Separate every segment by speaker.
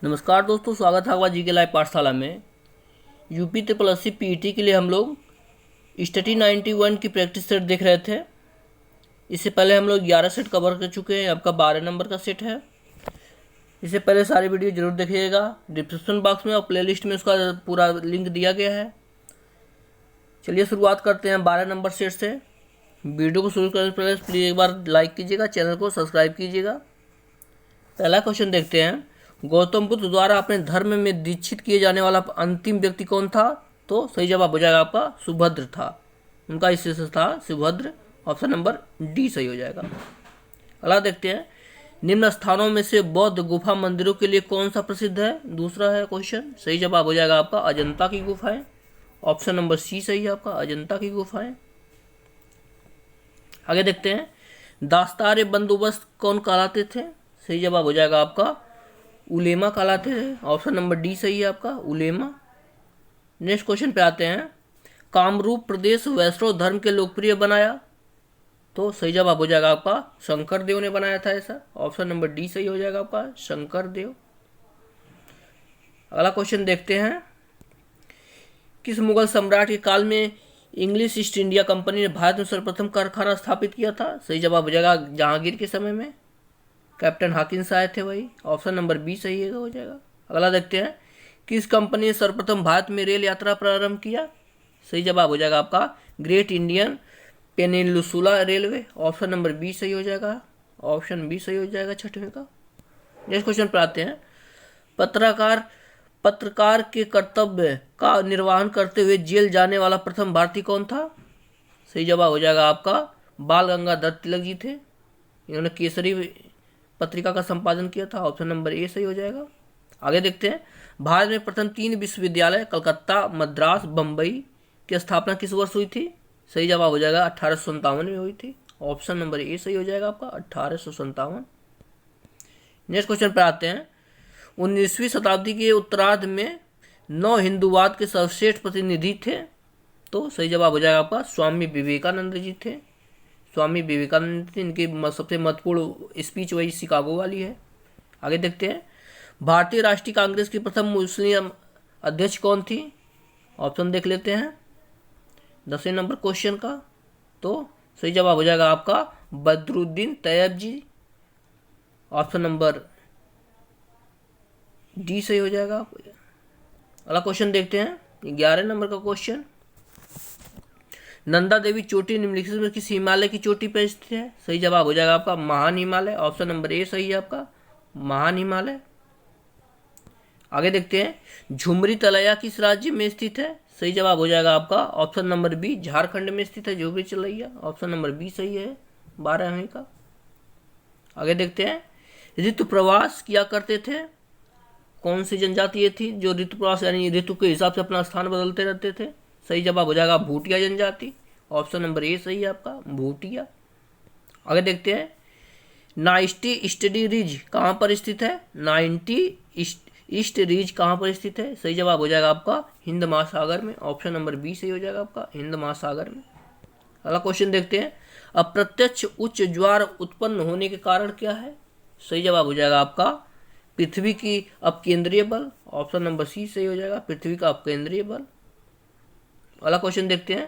Speaker 1: नमस्कार दोस्तों, स्वागत है आपका जी के लाइव पाठशाला में। UP triple S C PET के लिए हम लोग स्टडी 91 की प्रैक्टिस सेट देख रहे थे। इससे पहले हम लोग 11 सेट कवर कर चुके हैं। आपका 12 नंबर का सेट है। इससे पहले सारी वीडियो जरूर देखिएगा। डिस्क्रिप्शन बॉक्स में और प्लेलिस्ट में उसका पूरा लिंक दिया गया है। चलिए शुरुआत करते हैं 12 नंबर सेट से। वीडियो को शुरू करने से पहले प्लीज़ एक बार लाइक कीजिएगा, चैनल को सब्सक्राइब कीजिएगा। पहला क्वेश्चन देखते हैं। गौतम बुद्ध द्वारा अपने धर्म में दीक्षित किए जाने वाला अंतिम व्यक्ति कौन था? तो सही जवाब हो जाएगा आपका सुभद्र था। उनका शिष्य था सुभद्र। ऑप्शन नंबर डी सही हो जाएगा। अगला देखते हैं। निम्न स्थानों में से बौद्ध गुफा मंदिरों के लिए कौन सा प्रसिद्ध है? दूसरा है क्वेश्चन। सही जवाब हो जाएगा आपका अजंता की गुफाएं। ऑप्शन नंबर सी सही है आपका, अजंता की गुफाएं। आगे देखते हैं। दास्तार बंदोबस्त कौन कहलाते थे? सही जवाब हो जाएगा आपका उलेमा कहलाते थे। ऑप्शन नंबर डी सही है आपका, उलेमा। नेक्स्ट क्वेश्चन पे आते हैं। कामरूप प्रदेश वैष्णव धर्म के लोकप्रिय बनाया? तो सही जवाब हो जाएगा आपका शंकर देव ने बनाया था ऐसा। ऑप्शन नंबर डी सही हो जाएगा आपका, शंकर देव। अगला क्वेश्चन देखते हैं। किस मुगल सम्राट के काल में इंग्लिश ईस्ट इंडिया कंपनी ने भारत में सर्वप्रथम कारखाना स्थापित किया था? सही जवाब हो जाएगा जहांगीर के समय में। कैप्टन हाकिंस आए थे वही। ऑप्शन नंबर बी सही है हो जाएगा। अगला देखते हैं। किस कंपनी ने सर्वप्रथम भारत में रेल यात्रा प्रारंभ किया? सही जवाब हो जाएगा आपका Great Indian Peninsula Railway. Option number B सही हो जाएगा, ऑप्शन बी सही हो जाएगा छठवें का। नेक्स्ट क्वेश्चन पर आते हैं। पत्रकार के कर्तव्य का निर्वहन करते हुए जेल जाने वाला प्रथम भारतीय कौन था? सही जवाब हो जाएगा आपका बाल गंगाधर तिलक जी थे। इन्होंने केसरी पत्रिका का संपादन किया था। ऑप्शन नंबर ए सही हो जाएगा। आगे देखते हैं। भारत में प्रथम 3 विश्वविद्यालय कलकत्ता, मद्रास, बम्बई की स्थापना किस वर्ष हुई थी? सही जवाब हो जाएगा 1857 में हुई थी। ऑप्शन नंबर ए सही हो जाएगा आपका 1857। नेक्स्ट क्वेश्चन पर आते हैं। 19वीं शताब्दी के उत्तरार्ध में नव हिंदूवाद के सर्वश्रेष्ठ प्रतिनिधि थे? तो सही जवाब हो जाएगा आपका स्वामी विवेकानंद जी थे। स्वामी विवेकानंद इनकी सबसे महत्वपूर्ण स्पीच वही शिकागो वाली है। आगे देखते हैं। भारतीय राष्ट्रीय कांग्रेस की प्रथम मुस्लिम अध्यक्ष कौन थी? ऑप्शन देख लेते हैं 10वें नंबर क्वेश्चन का। तो सही जवाब हो जाएगा आपका बदरुद्दीन तैयब जी। ऑप्शन नंबर डी सही हो जाएगा। अगला क्वेश्चन देखते हैं 11 नंबर का क्वेश्चन। नंदा देवी चोटी निम्नलिखित में किस हिमालय की चोटी पर स्थित है? सही जवाब हो जाएगा आपका महान हिमालय। ऑप्शन नंबर ए सही है आपका, महान हिमालय। आगे देखते हैं। झुमरी तलैया किस राज्य में स्थित है? सही जवाब हो जाएगा आपका ऑप्शन नंबर बी, झारखंड में स्थित है झुमरी तलैया। ऑप्शन नंबर बी सही है 12वें का। आगे देखते हैं। ऋतु प्रवास किया करते थे कौन सी जनजाति थी जो ऋतु प्रवास यानी ऋतु के हिसाब से अपना स्थान बदलते रहते थे? सही जवाब हो जाएगा भूटिया जनजाति। ऑप्शन नंबर ए सही है आपका, भूटिया। आगे देखते हैं। नाइन्टी ईस्टर्ली रिज कहाँ पर स्थित है? 90 ईस्ट रिज कहाँ पर स्थित है? सही जवाब हो जाएगा आपका हिंद महासागर में। ऑप्शन नंबर बी सही हो जाएगा आपका, हिंद महासागर में। अगला क्वेश्चन देखते हैं। अप्रत्यक्ष उच्च ज्वार उत्पन्न होने के कारण क्या है? सही जवाब हो जाएगा आपका पृथ्वी की अपकेंद्रीय बल। ऑप्शन नंबर सी सही हो जाएगा, पृथ्वी का अपकेंद्रीय बल। अगला क्वेश्चन देखते हैं।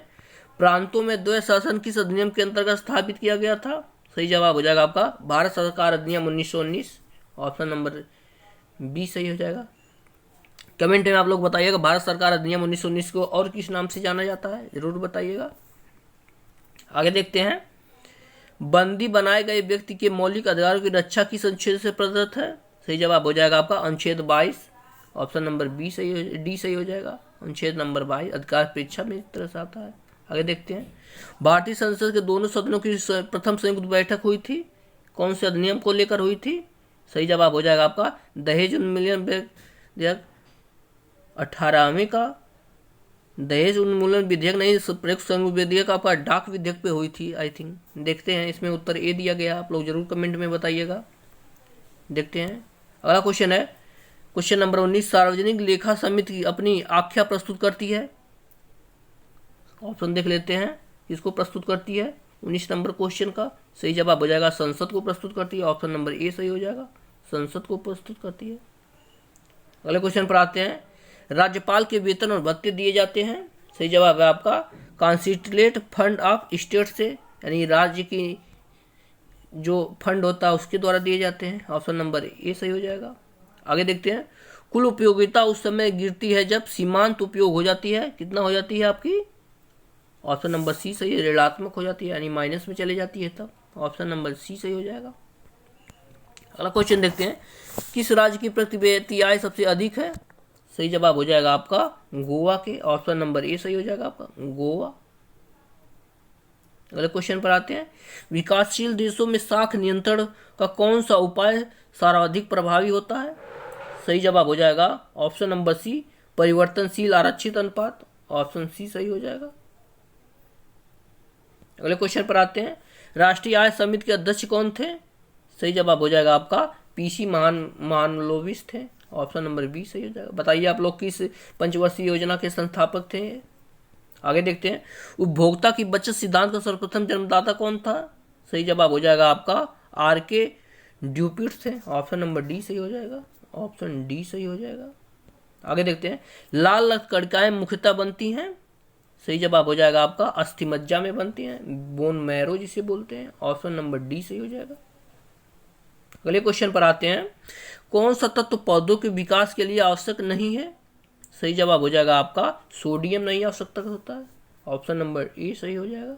Speaker 1: प्रांतों में द्वैध शासन किस अधिनियम के अंतर्गत स्थापित किया गया था? सही जवाब हो जाएगा आपका भारत सरकार अधिनियम 1919। ऑप्शन नंबर बी सही हो जाएगा। कमेंट में आप लोग बताइएगा भारत सरकार अधिनियम 1919 को और किस नाम से जाना जाता है, जरूर बताइएगा। आगे देखते हैं। बंदी बनाए गए व्यक्ति के मौलिक अधिकारों की रक्षा किस अनुच्छेद से प्रदत्त है? सही जवाब हो जाएगा आपका अनुच्छेद 22। ऑप्शन नंबर बी सही, डी सही हो जाएगा, अनुच्छेद नंबर 22 अधिकार परीक्षा में इस तरह से आता है। आगे देखते हैं। भारतीय संसद के दोनों सदनों की प्रथम संयुक्त बैठक हुई थी कौन से अधिनियम को लेकर हुई थी? सही जवाब हो जाएगा आपका दहेज उन्मूलन विधेयक 18वें का। दहेज उन्मूलन विधेयक नहीं, प्रयुक्त संयुक्त विधेयक आपका डाक विधेयक पे हुई थी आई थिंक। देखते हैं इसमें उत्तर ए दिया गया, आप लोग जरूर कमेंट में बताइएगा। देखते हैं। अगला क्वेश्चन है क्वेश्चन नंबर 19। सार्वजनिक लेखा समिति अपनी आख्या प्रस्तुत करती है? ऑप्शन देख लेते हैं किसको प्रस्तुत करती है 19 नंबर क्वेश्चन का। सही जवाब हो जाएगा संसद को प्रस्तुत करती है। ऑप्शन नंबर ए सही हो जाएगा, संसद को प्रस्तुत करती है। अगले क्वेश्चन पर आते हैं। राज्यपाल के वेतन और भत्ते दिए जाते हैं। सही जवाब है आपका कॉन्स्टिट्यूएंट फंड ऑफ स्टेट से, यानी राज्य की जो फंड होता है उसके द्वारा दिए जाते हैं। ऑप्शन नंबर ए सही हो जाएगा। आगे देखते हैं। कुल उपयोगिता उस समय गिरती है जब सीमांत उपयोग हो जाती है। कितना हो जाती है आपकी? ऑप्शन नंबर सी सही है, ऋणात्मक हो जाती है, यानी माइनस में चले जाती है तब। ऑप्शन नंबर सी सही हो जाएगा। अगला क्वेश्चन देखते हैं। किस राज्य की प्रति व्यक्ति आय सबसे अधिक है? सही जवाब हो जाएगा आपका गोवा के। ऑप्शन नंबर ए सही हो जाएगा आपका गोवा। अगले क्वेश्चन पर आते हैं। विकासशील देशों में साख नियंत्रण का कौन सा उपाय सर्वाधिक प्रभावी होता है? सही जवाब हो जाएगा ऑप्शन नंबर सी, परिवर्तनशील आरक्षित अनुपात। ऑप्शन सी सही हो जाएगा। अगले क्वेश्चन पर आते हैं। राष्ट्रीय आय समिति के अध्यक्ष कौन थे? सही जवाब हो जाएगा आपका पीसी महालनोबिस थे। ऑप्शन नंबर बी सही हो जाएगा। बताइए आप लोग किस पंचवर्षीय योजना के संस्थापक थे? आगे देखते हैं। उपभोक्ता की बचत सिद्धांत का सर्वप्रथम जन्मदाता कौन था? सही जवाब हो जाएगा आपका आर.के. ड्यूपिट थे। ऑप्शन नंबर डी सही हो जाएगा। ऑप्शन डी सही हो जाएगा। आगे देखते हैं। लाल रक्त कणिकाएं मुख्यतः बनती हैं। सही जवाब हो जाएगा आपका अस्थिमज्जा में बनती हैं, बोन मैरो जिसे बोलते हैं। ऑप्शन नंबर डी सही हो जाएगा। अगले क्वेश्चन पर आते हैं। कौन सा तत्व पौधों के विकास के लिए आवश्यक नहीं है? सही जवाब हो जाएगा आपका सोडियम नहीं आवश्यकता होता है। ऑप्शन नंबर ए सही हो जाएगा।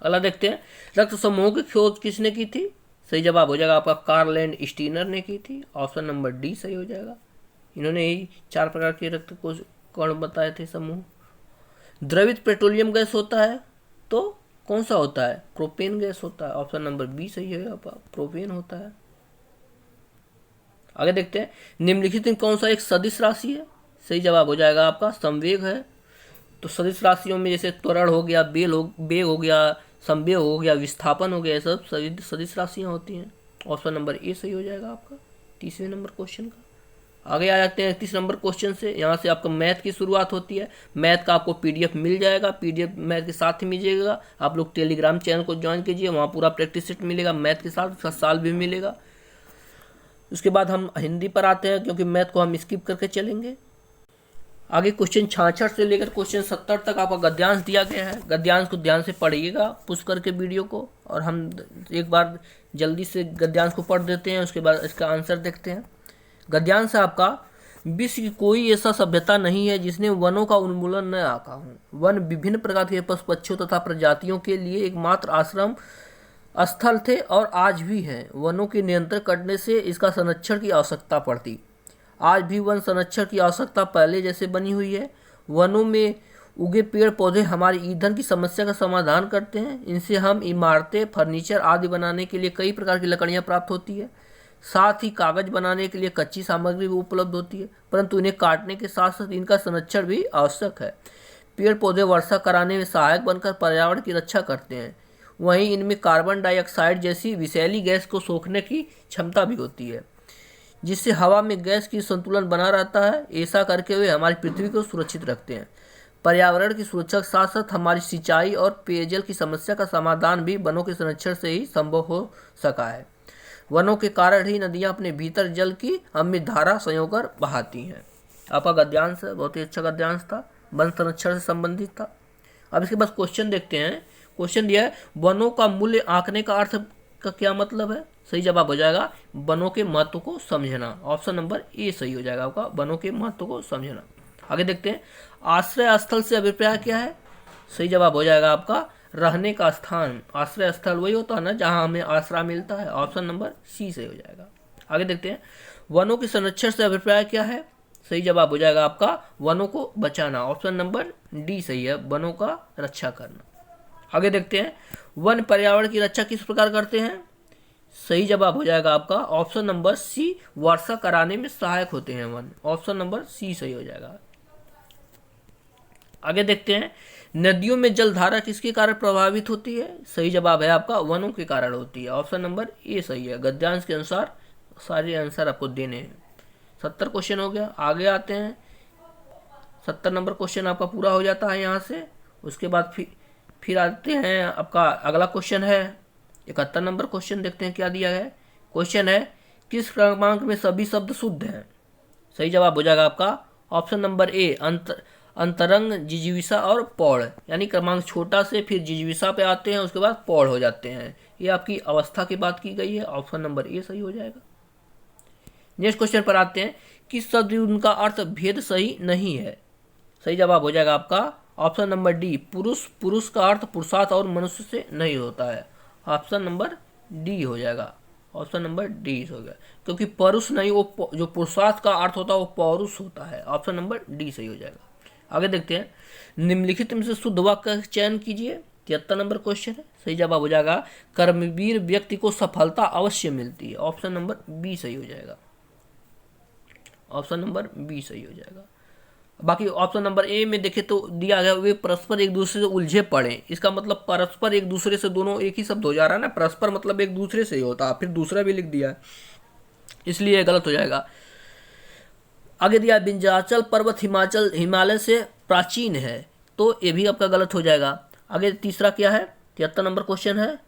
Speaker 1: अगला देखते हैं। रक्त समूह की खोज किसने की थी? सही जवाब हो जाएगा आपका कार्ल लैंड स्टीनर ने की थी। ऑप्शन नंबर डी सही हो जाएगा। इन्होंने यही 4 प्रकार के रक्त को कण बताए थे समूह। द्रवित पेट्रोलियम गैस होता है तो कौन सा होता है? प्रोपेन गैस होता है। ऑप्शन नंबर बी सही है आपका, प्रोपेन होता है। आगे देखते हैं। निम्नलिखित में कौन सा एक सदिश राशि है? सही जवाब हो जाएगा आपका संवेग है। तो सदिश राशियों में जैसे त्वरण हो गया, बेग हो गया, संवेग हो गया, विस्थापन हो गया, ये सब सदिश राशियां होती हैं। ऑप्शन नंबर ए सही हो जाएगा आपका 30वें नंबर क्वेश्चन का। आगे आ जाते हैं 31 नंबर क्वेश्चन से। यहाँ से आपका मैथ की शुरुआत होती है। मैथ का आपको पीडीएफ मिल जाएगा, पीडीएफ मैथ के साथ ही मिलेगा। आप लोग टेलीग्राम चैनल को ज्वाइन कीजिए, वहाँ पूरा प्रैक्टिस सेट मिलेगा मैथ के साथ, उसका साल भी मिलेगा। उसके बाद हम हिंदी पर आते हैं, क्योंकि मैथ को हम स्किप करके चलेंगे। आगे क्वेश्चन 66 से लेकर क्वेश्चन 70 तक आपका गद्यांश दिया गया है। गद्यांश को ध्यान से पढ़िएगा पुश करके वीडियो को, और हम एक बार जल्दी से गद्यांश को पढ़ देते हैं, उसके बाद इसका आंसर देखते हैं। गद्यांश आपका विश्व की कोई ऐसा सभ्यता नहीं है जिसने वनों का उन्मूलन न आका हो। वन विभिन्न प्रकार के पशु पक्षियों तथा प्रजातियों के लिए एकमात्र आश्रम स्थल थे और आज भी हैं। वनों के नियंत्रण करने से इसका संरक्षण की आवश्यकता पड़ती। आज भी वन संरक्षण की आवश्यकता पहले जैसे बनी हुई है। वनों में उगे पेड़ पौधे हमारी ईंधन की समस्या का समाधान करते हैं। इनसे हम इमारतें, फर्नीचर आदि बनाने के लिए कई प्रकार की लकड़ियाँ प्राप्त होती है। साथ ही कागज बनाने के लिए कच्ची सामग्री भी उपलब्ध होती है, परंतु इन्हें काटने के साथ साथ इनका संरक्षण भी आवश्यक है। पेड़ पौधे वर्षा कराने में सहायक बनकर पर्यावरण की रक्षा करते हैं। वहीं इनमें कार्बन डाइऑक्साइड जैसी विषैली गैस को सोखने की क्षमता भी होती है, जिससे हवा में गैस की संतुलन बना रहता है। ऐसा करके वे हमारी पृथ्वी को सुरक्षित रखते हैं। पर्यावरण की सुरक्षा के साथ साथ हमारी सिंचाई और पेयजल की समस्या का समाधान भी वनों के संरक्षण से ही संभव हो सका है। वनों के कारण ही नदियाँ अपने भीतर जल की अमृत धारा संयोकर बहाती हैं। आपका गद्यांश है, बहुत ही अच्छा गद्यांश था, वन संरक्षण से संबंधित था। अब इसके बाद क्वेश्चन देखते हैं। क्वेश्चन दिया है, वनों का मूल्य आंकने का अर्थ का क्या मतलब है? सही जवाब हो जाएगा वनों के महत्व को समझना। ऑप्शन नंबर ए सही हो जाएगा आपका, वनों के महत्व को समझना। आगे देखते हैं। आश्रय स्थल से अभिप्राय क्या है? सही जवाब हो जाएगा आपका रहने का स्थान। आश्रय स्थल वही होता है ना जहां हमें आश्रय मिलता है। ऑप्शन नंबर सी सही हो जाएगा। आगे देखते हैं। वनों के संरक्षण से अभिप्राय क्या है? सही जवाब हो जाएगा आपका वनों को बचाना। ऑप्शन नंबर डी सही है, वनों का रक्षा करना। आगे देखते हैं। वन पर्यावरण की रक्षा किस प्रकार करते हैं? सही जवाब हो जाएगा आपका ऑप्शन नंबर सी, वर्षा कराने में सहायक होते हैं वन। ऑप्शन नंबर सी सही हो जाएगा। आगे देखते हैं। नदियों में जलधारा किसके कारण प्रभावित होती है? सही जवाब है आपका वनों के कारण होती है। ऑप्शन नंबर ए सही है। गद्यांश के अनुसार सारे आंसर आपको देने हैं। 70 क्वेश्चन हो गया। आगे आते हैं। 70 नंबर क्वेश्चन आपका पूरा हो जाता है यहाँ से। उसके बाद फिर आते हैं आपका अगला क्वेश्चन है 71 नंबर क्वेश्चन। देखते हैं क्या दिया है। क्वेश्चन है, किस क्रमांक में सभी शब्द शुद्ध हैं? सही जवाब हो जाएगा आपका ऑप्शन नंबर ए, अंतरंग, जिजीविषा और पौड़। यानी क्रमांक छोटा से फिर जिजीविषा पे आते हैं, उसके बाद पौड़ हो जाते हैं। ये आपकी अवस्था की बात की गई है, ऑप्शन नंबर ए सही हो जाएगा। नेक्स्ट क्वेश्चन पर आते हैं, किस शब्द उनका अर्थ भेद सही नहीं है? सही जवाब हो जाएगा आपका ऑप्शन नंबर डी, पुरुष। पुरुष का अर्थ पुरुषार्थ और मनुष्य से नहीं होता है, ऑप्शन नंबर डी हो जाएगा, ऑप्शन नंबर डी हो गया। क्योंकि परुष नहीं, वो जो पुरुषार्थ का अर्थ होता है वो पौरुष होता है, ऑप्शन नंबर डी सही हो जाएगा। आगे देखते हैं, निम्नलिखित में से शुद्ध वाक्य का चयन कीजिए। 73 नंबर क्वेश्चन है। सही जवाब हो जाएगा कर्मवीर व्यक्ति को सफलता अवश्य मिलती है, ऑप्शन नंबर बी सही हो जाएगा, ऑप्शन नंबर बी सही हो जाएगा। बाकी ऑप्शन नंबर ए में देखें तो दिया गया वे परस्पर एक दूसरे से उलझे पड़े। इसका मतलब परस्पर एक दूसरे से, दोनों एक ही शब्द हो जा रहा है ना, परस्पर मतलब एक दूसरे से ही होता है, फिर दूसरा भी लिख दिया है, इसलिए गलत हो जाएगा। आगे दिया विंध्याचल पर्वत हिमालय से प्राचीन है, तो ये भी आपका गलत हो जाएगा। आगे तीसरा क्या है, 73 नंबर क्वेश्चन है।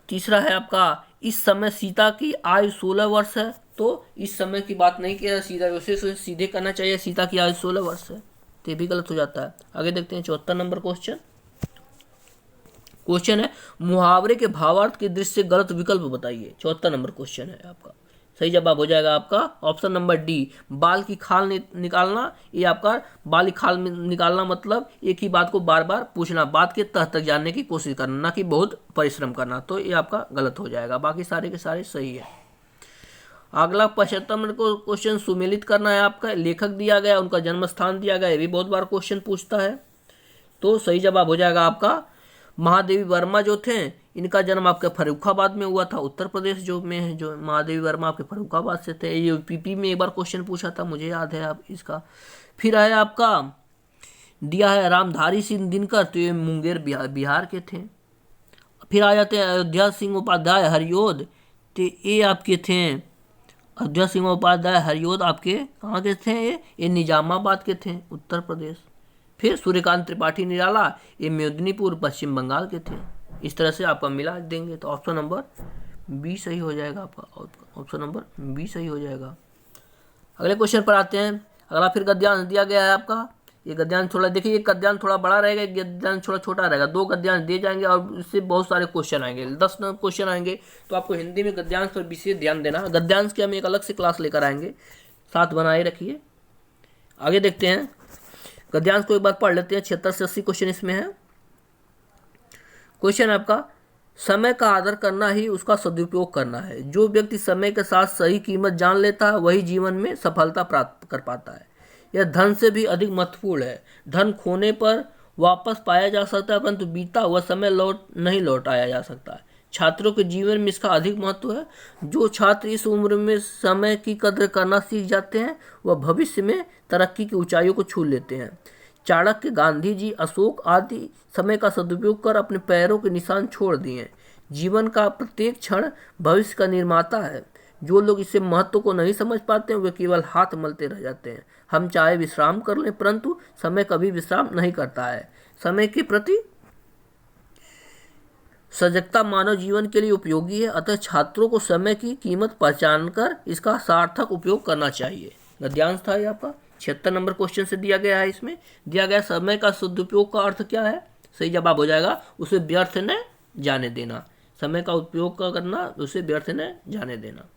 Speaker 1: तीसरा है आपका, इस समय सीता की आयु 16 वर्ष है, तो इस समय की बात नहीं किया, सीधा उसे सीधे करना चाहिए, सीता की आयु 16 वर्ष है, तो ये भी गलत हो जाता है। आगे देखते हैं 74 नंबर क्वेश्चन। क्वेश्चन है मुहावरे के भावार्थ के दृष्टि से गलत विकल्प बताइए। 74 नंबर क्वेश्चन है आपका। सही जवाब हो जाएगा आपका ऑप्शन नंबर डी, बाल की खाल निकालना। ये आपका बाल की खाल निकालना मतलब एक ही बात को बार बार पूछना, बात के तह तक जानने की कोशिश करना, ना कि बहुत परिश्रम करना, तो ये आपका गलत हो जाएगा। बाकी सारे के सारे सही है। अगला 75 नंबर को क्वेश्चन सुमेलित करना है आपका। लेखक दिया गया, उनका जन्म स्थान दिया गया, ये भी बहुत बार क्वेश्चन पूछता है, तो सही जवाब हो जाएगा आपका महादेवी वर्मा जो थे, इनका जन्म आपके फर्रुखाबाद में हुआ था, उत्तर प्रदेश जो में है। जो महादेवी वर्मा आपके फर्रुखाबाद से थे, ये पीपी में एक बार क्वेश्चन पूछा था, मुझे याद है आप इसका। फिर है आपका दिया है रामधारी सिंह दिनकर, तो ये मुंगेर बिहार के थे। फिर आ जाते हैं अयोध्या सिंह उपाध्याय हरियोद, तो ये आपके थे अयोध्या सिंह उपाध्याय हरियोद आपके कहाँ के थे, ये निजामाबाद के थे, उत्तर प्रदेश। फिर सूर्यकांत त्रिपाठी निराला, ये मेदिनीपुर पश्चिम बंगाल के थे। इस तरह से आपका मिला देंगे, तो ऑप्शन नंबर बी सही हो जाएगा आपका, ऑप्शन नंबर बी सही हो जाएगा। अगले क्वेश्चन पर आते हैं। अगला फिर गद्यांश दिया गया है आपका। ये गद्यांश थोड़ा देखिए, ये गद्यांश थोड़ा बड़ा रहेगा, एक गद्यांश थोड़ा छोटा रहेगा। 2 गद्यांश दिए जाएंगे और इससे बहुत सारे क्वेश्चन आएंगे, 10 क्वेश्चन आएंगे, तो आपको हिंदी में गद्यांश पर विशेष ध्यान देना। गद्यांश की हम एक अलग से क्लास लेकर आएंगे, साथ बनाए रखिए। आगे देखते हैं, गद्यांश को एक बार पढ़ लेते हैं। 76 से 80 क्वेश्चन इसमें है। क्वेश्चन आपका, समय का आदर करना ही उसका सदुपयोग करना है। जो व्यक्ति समय के साथ सही कीमत जान लेता है वही जीवन में सफलता प्राप्त कर पाता है। यह धन से भी अधिक महत्वपूर्ण है। धन खोने पर वापस पाया जा सकता है, परंतु बीता हुआ समय नहीं लौटाया जा सकता है। छात्रों के जीवन में इसका अधिक महत्व है। जो छात्र इस उम्र में समय की कद्र करना सीख जाते हैं वह भविष्य में तरक्की की ऊंचाइयों को छू लेते हैं। चाणक्य, गांधी जी, अशोक आदि समय का सदुपयोग कर अपने पैरों के निशान छोड़ दिए। जीवन का प्रत्येक क्षण भविष्य का निर्माता है। जो लोग इसे महत्व को नहीं समझ पाते वे केवल हाथ मलते रह जाते हैं। हम चाहे विश्राम कर लें, परंतु समय कभी विश्राम नहीं करता है। समय के प्रति सजगता मानव जीवन के लिए उपयोगी है, अतः छात्रों को समय की कीमत पहचानकर इसका सार्थक उपयोग करना चाहिए। गद्यांश था ये आपका। 76 नंबर क्वेश्चन से दिया गया है। इसमें दिया गया समय का सदुपयोग का अर्थ क्या है। सही जवाब हो जाएगा उसे व्यर्थ न जाने देना। समय का उपयोग करना, उसे व्यर्थ न जाने देना।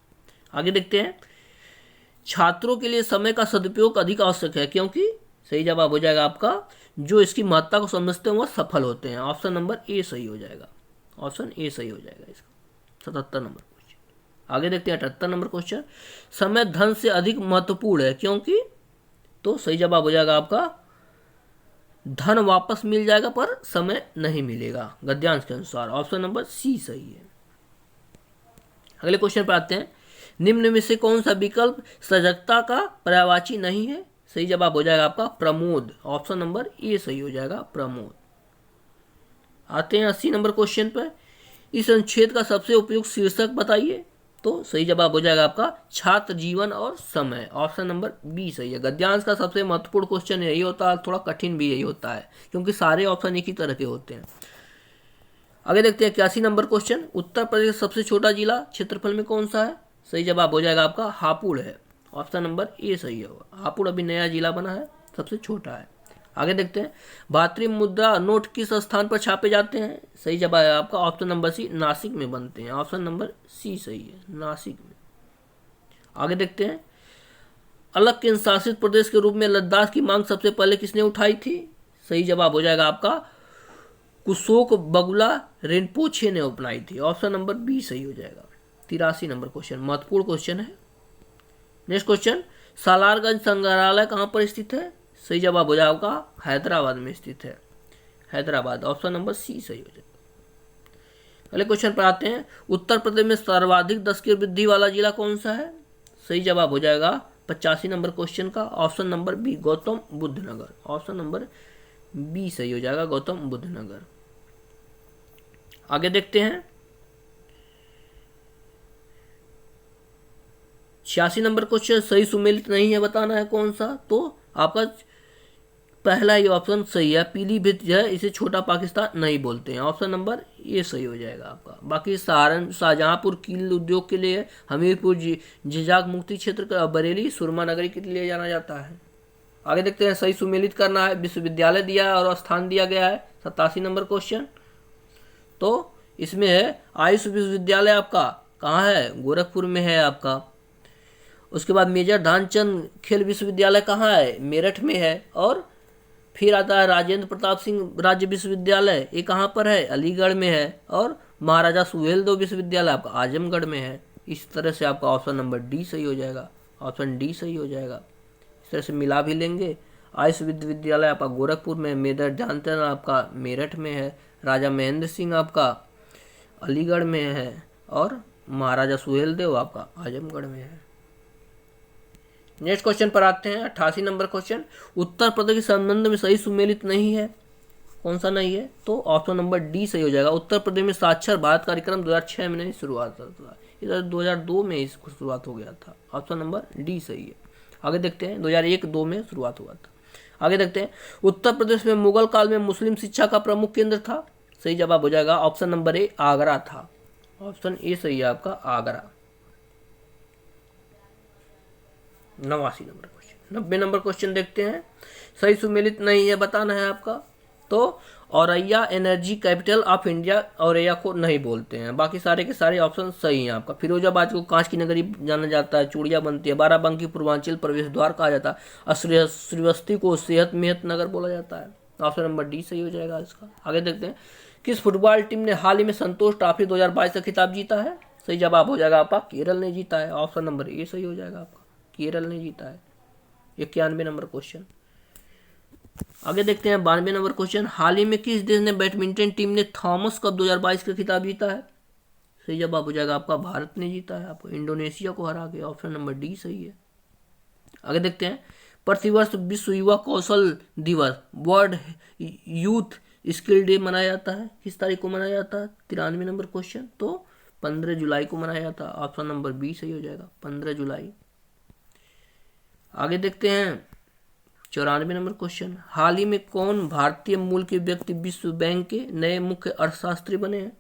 Speaker 1: आगे देखते हैं, छात्रों के लिए समय का सदुपयोग अधिक आवश्यक है, क्योंकि सही जवाब हो जाएगा आपका जो इसकी महत्ता को समझते हैं वह सफल होते हैं। ऑप्शन नंबर ए सही हो जाएगा, ऑप्शन ए सही हो जाएगा इसका। 77 नंबर क्वेश्चन। आगे देखते हैं 78 नंबर क्वेश्चन। समय धन से अधिक महत्वपूर्ण है, क्योंकि, तो सही जवाब हो जाएगा आपका धन वापस मिल जाएगा पर समय नहीं मिलेगा, गद्यांश के अनुसार। ऑप्शन नंबर सी सही है। अगले क्वेश्चन पर आते हैं, निम्न में से कौन सा विकल्प सजगता का पर्यायवाची नहीं है। सही जवाब हो जाएगा आपका प्रमोद, ऑप्शन नंबर ए सही हो जाएगा, प्रमोद। आते हैं 80 नंबर क्वेश्चन पर। इस अनुच्छेद का सबसे उपयुक्त शीर्षक बताइए। तो सही जवाब हो जाएगा आपका छात्र जीवन और समय, ऑप्शन नंबर बी सही है। गद्यांश का सबसे महत्वपूर्ण क्वेश्चन यही होता है, थोड़ा कठिन भी यही होता है, क्योंकि सारे ऑप्शन एक ही तरह के होते हैं। आगे देखते हैं 81 नंबर क्वेश्चन। उत्तर प्रदेश का सबसे छोटा जिला क्षेत्रफल में कौन सा है। सही जवाब हो जाएगा आपका हापुड़ है। ऑप्शन नंबर ए सही होगा। हापुड़ अभी नया जिला बना है, सबसे छोटा है। आगे देखते हैं, भारतीय मुद्रा नोट किस स्थान पर छापे जाते हैं? सही जवाब है आपका ऑप्शन नंबर सी, नासिक में बनते हैं। ऑप्शन नंबर सी सही है, नासिक में। आगे देखते हैं, अलग केंद्र शासित प्रदेश के रूप में लद्दाख की मांग सबसे पहले किसने उठाई थी? सही जवाब हो जाएगा आपका कुशोक बगुला रिनपोछे ने अपनाई थी। ऑप्शन नंबर बी सही हो जाएगा। 83 नंबर क्वेश्चन, महत्वपूर्ण क्वेश्चन है। नेक्स्ट क्वेश्चन, सालारगंज संग्रहालय कहाँ पर स्थित है? सही जवाब हो जाएगा हैदराबाद में स्थित है, हैदराबाद। ऑप्शन नंबर सी सही हो जाएगा। अगले क्वेश्चन पर आते हैं, उत्तर प्रदेश में सर्वाधिक 10 की वृद्धि वाला जिला कौन सा है? सही जवाब हो जाएगा 85 नंबर क्वेश्चन का option number B, Gautam Buddh Nagar. Option number B सही हो जाएगा, गौतम बुद्ध नगर। आगे देखते हैं, 86 नंबर क्वेश्चन, सही सुमेलित नहीं है, बताना है कौन सा? तो आपका पहला ही ऑप्शन सही है, पीलीभीत जो है इसे छोटा पाकिस्तान नहीं बोलते हैं। ऑप्शन नंबर ये सही हो जाएगा आपका। बाकी शाहजहांपुर कील उद्योग के लिए, हमीरपुर जिजाक मुक्ति क्षेत्र का, बरेली सुरमा नगरी के लिए जाना जाता है। आगे देखते हैं, सही सुमेलित करना है, विश्वविद्यालय दिया है और स्थान दिया गया है। 87 नंबर क्वेश्चन, तो इसमें है आयुष विश्वविद्यालय आपका कहाँ है? गोरखपुर में है आपका। उसके बाद मेजर ध्यानचंद खेल विश्वविद्यालय कहाँ है? मेरठ में है। और फिर आता है राजेंद्र प्रताप सिंह राज्य विश्वविद्यालय, ये कहाँ पर है? अलीगढ़ में है। और महाराजा सुहेलदेव विश्वविद्यालय आपका आजमगढ़ में है। इस तरह से आपका ऑप्शन नंबर डी सही हो जाएगा, ऑप्शन डी सही हो जाएगा। इस तरह से मिला भी लेंगे, आयुष विश्वविद्यालय आपका गोरखपुर में, मेजर ध्यानचंद आपका मेरठ में है, राजा महेंद्र सिंह आपका अलीगढ़ में है, और महाराजा सुहेलदेव आपका आजमगढ़ में है। नेक्स्ट क्वेश्चन पर आते हैं, 88 नंबर क्वेश्चन, उत्तर प्रदेश के संबंध में सही सुमेलित नहीं है, कौन सा नहीं है? तो ऑप्शन नंबर डी सही हो जाएगा। उत्तर प्रदेश में साक्षर भारत कार्यक्रम 2006 में शुरुआत हुआ था, इधर 2002 में इसको शुरुआत हो गया था। ऑप्शन नंबर डी सही है। आगे देखते हैं, 2001-2 में शुरुआत हुआ था। आगे देखते हैं, उत्तर प्रदेश में मुगल काल में मुस्लिम शिक्षा का प्रमुख केंद्र था। सही जवाब हो जाएगा ऑप्शन नंबर ए, आगरा था। ऑप्शन ए सही है आपका, Agra. 89 number question, 90 number question देखते हैं, सही सुमेलित नहीं है, बताना है आपका। तो Auraiya energy capital of India, Auraiya को नहीं बोलते हैं। बाकी सारे के सारे ऑप्शन सही हैं आपका। फिरोजाबाद को कांच की नगरी जाना जाता है, चूड़ियाँ बनती है। बाराबंकी पूर्वांचल प्रवेश द्वार कहा जाता है। और श्रीवस्ती को सेहत मेहत नगर बोला जाता है। ऑप्शन नंबर डी सही हो जाएगा इसका। आगे देखते हैं, किस फुटबॉल टीम ने हाल ही में संतोष ट्रॉफी 2022 का खिताब जीता है? सही जवाब हो जाएगा आपका केरल ने जीता है। ऑप्शन नंबर ए सही हो जाएगा आपका, केरल ने जीता है। 91 नंबर क्वेश्चन। आगे देखते हैं 92 नंबर क्वेश्चन, हाल ही में किस देश ने बैडमिंटन टीम ने थॉमस कप 2022 का खिताब जीता है? सही जवाब हो जाएगा आपका भारत ने जीता है, आपको इंडोनेशिया को हरा के। ऑप्शन नंबर डी सही है। आगे देखते हैं, प्रतिवर्ष विश्व युवा कौशल दिवस, वर्ल्ड यूथ स्किल डे मनाया जाता है, किस तारीख को मनाया जाता है? 93 नंबर क्वेश्चन, तो 15 जुलाई को मनाया जाता है। ऑप्शन नंबर बी सही हो जाएगा, 15 जुलाई। आगे देखते हैं 94 नंबर क्वेश्चन, हाल ही में कौन भारतीय मूल के व्यक्ति विश्व बैंक के नए मुख्य अर्थशास्त्री बने हैं?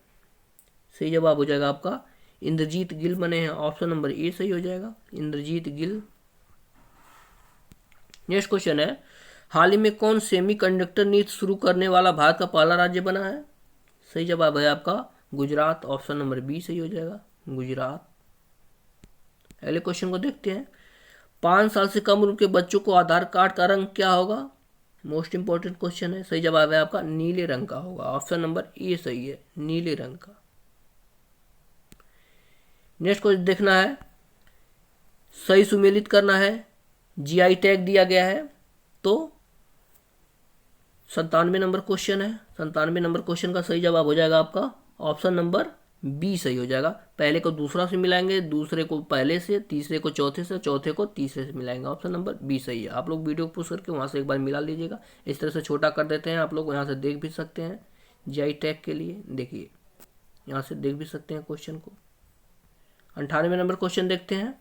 Speaker 1: सही जवाब हो जाएगा आपका इंद्रजीत गिल बने हैं। ऑप्शन नंबर ए सही हो जाएगा, इंद्रजीत गिल। नेक्स्ट क्वेश्चन है, हाल ही में कौन सेमीकंडक्टर नीति शुरू करने वाला भारत का पहला राज्य बना है? सही जवाब है आपका गुजरात। ऑप्शन नंबर बी सही हो जाएगा, गुजरात। अगले क्वेश्चन को देखते हैं, 5 साल से कम उम्र के बच्चों को आधार कार्ड का रंग क्या होगा? मोस्ट इंपॉर्टेंट क्वेश्चन है। सही जवाब है आपका नीले रंग का होगा। ऑप्शन नंबर ए सही है, नीले रंग का। नेक्स्ट क्वेश्चन देखना है, सही सुमेलित करना है, जीआई टैग दिया गया है। तो 97 नंबर क्वेश्चन है। 97 नंबर क्वेश्चन का सही जवाब हो जाएगा आपका ऑप्शन नंबर बी सही हो जाएगा। पहले को दूसरा से मिलाएंगे, दूसरे को पहले से, तीसरे को चौथे से, चौथे को तीसरे से मिलाएंगे। ऑप्शन नंबर बी सही है। आप लोग वीडियो को पुश करके वहाँ से एक बार मिला लीजिएगा। इस तरह से छोटा कर देते हैं, आप लोग यहाँ से देख भी सकते हैं। जीआई टैग के लिए देखिए, यहाँ से देख भी सकते हैं क्वेश्चन को। 98 नंबर क्वेश्चन देखते हैं,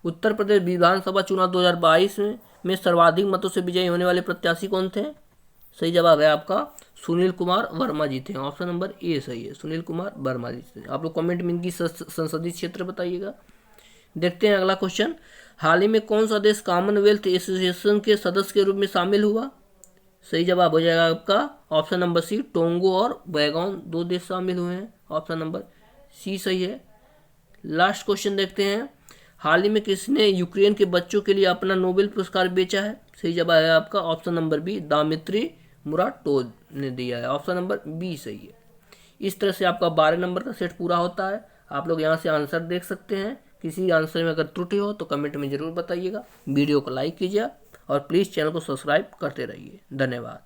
Speaker 1: उत्तर प्रदेश विधानसभा चुनाव 2022 में सर्वाधिक मतों से विजयी होने वाले प्रत्याशी कौन थे? सही जवाब है आपका सुनील कुमार वर्मा जी थे। ऑप्शन नंबर ए सही है, सुनील कुमार वर्मा जी थे। आप लोग कमेंट में इनकी संसदीय क्षेत्र बताइएगा। देखते हैं अगला क्वेश्चन। हाल ही में कौन सा देश कॉमनवेल्थ एसोसिएशन के सदस्य के रूप में शामिल हुआ? सही जवाब हो जाएगा आपका ऑप्शन नंबर सी, टोंगो और बैगोन 2 देश शामिल हुए हैं। ऑप्शन नंबर सी सही है। लास्ट क्वेश्चन देखते हैं। हाल ही में किसने यूक्रेन के बच्चों के लिए अपना नोबेल पुरस्कार बेचा है? सही जवाब है आपका ऑप्शन नंबर बी, दामित्री मुराटोव ने दिया है। ऑप्शन नंबर बी सही है। इस तरह से आपका 12 नंबर का सेट पूरा होता है। आप लोग यहाँ से आंसर देख सकते हैं। किसी आंसर में अगर त्रुटि हो तो कमेंट में ज़रूर बताइएगा। वीडियो को लाइक कीजिए और प्लीज़ चैनल को सब्सक्राइब करते रहिए। धन्यवाद।